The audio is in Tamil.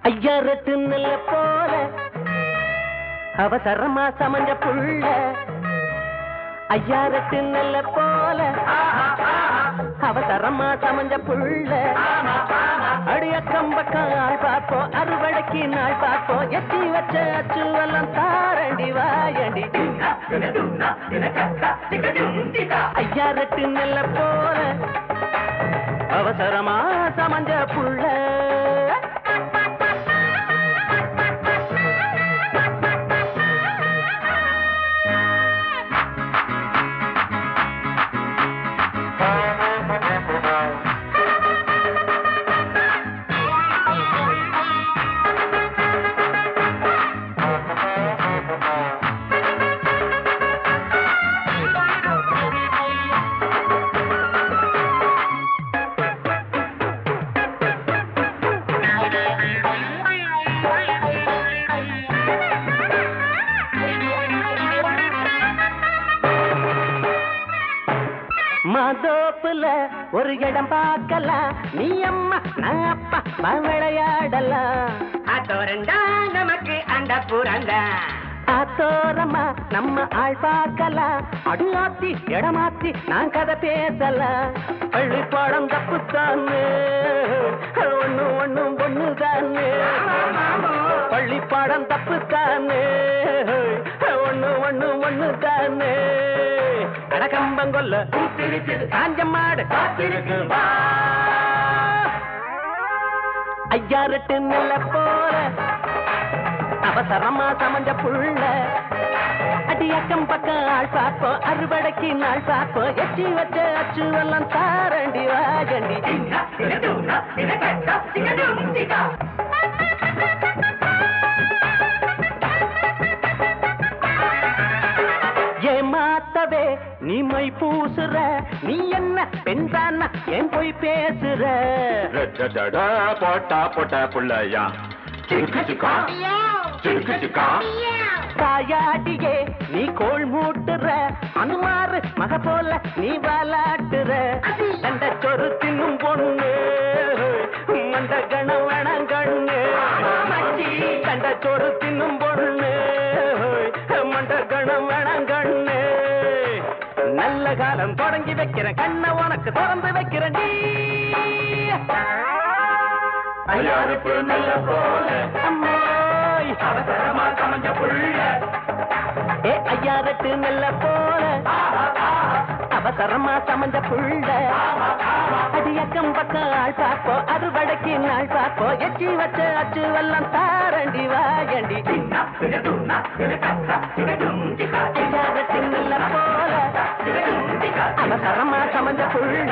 ஐயாரத்து நெல்ல போல அவசரமா சமஞ்ச புள்ள ஐயாரத்து நெல்ல போல அவசரமா சமஞ்ச புள்ள அடிய கம்பக்கம் ஆள் பார்ப்போம் அறுவடைக்கு நாள் பார்ப்போம் எட்டி வச்ச அச்சுவெல்லாம் தாரண்டி வாயண்டி ஐயாரத்து நெல்ல போல அவசரமா சமஞ்ச புள்ள மாதோப்புல ஒரு இடம் பார்க்கலாம் நீ அம்மா நான் அப்பா விளையாடலாம் அதோரண்டா நமக்கு அந்த புறந்த ஆத்தோரமா நம்ம ஆள் பார்க்கலாம் அடியாத்தி இடமாத்தி நான் கதை பேசலாம் பள்ளி பாடம் தப்புத்தானே ஒண்ணும் பொண்ணுதானே பள்ளி பாடம் தப்புத்தானே ஒண்ணுதானே அடகம்பங்கொல்ல காஞ்ச மாடு ஐயாரட்டு நெல்ல போல அவசரமா சமஞ்ச புள்ள அடியக்கம் பக்கம் ஆள் பார்ப்போம் அறுவடைக்கு நாள் பார்ப்போம் எட்டி வச்ச அச்சுவெல்லாம் தாரண்டி வாகண்டி ஏமாத்தவே நீ மை பூசுற நீ என்ன பெண்தானா ஏன் போய் பேசுற போட்டா போட்டா புள்ளையா தாயாடியே நீ கோள் மூட்டுற அனுமாறு மக போல நீ வாலாட்டுற கண்ட சொரு தின்னும் பொண்ணு மண்ட கணவன கண்ணு கண்ட சொரு தின்னும் பொண்ணு மண்ட கணவன கண்ணு நல்ல காலம் தொடங்கி வைக்கிறேன் கண்ண உனக்கு திறந்து வைக்கிறேன் ஐயாருப்பு நல்ல போல அம்மாய் அவசரமா சமஞ்ச புள்ள ஐயாரட்டு நல்ல போல அவசரமா சமஞ்ச புள்ள அடியக்கம் பக்கம் ஆள் பார்ப்போம் அறுவடைக்கு நாள் பார்ப்போம் எச்சி வச்ச அச்சுவெல்லாம் தாரண்டி வாயண்டி ஐயாரட்டு நல்ல போல அவசரமா சமஞ்ச புள்ள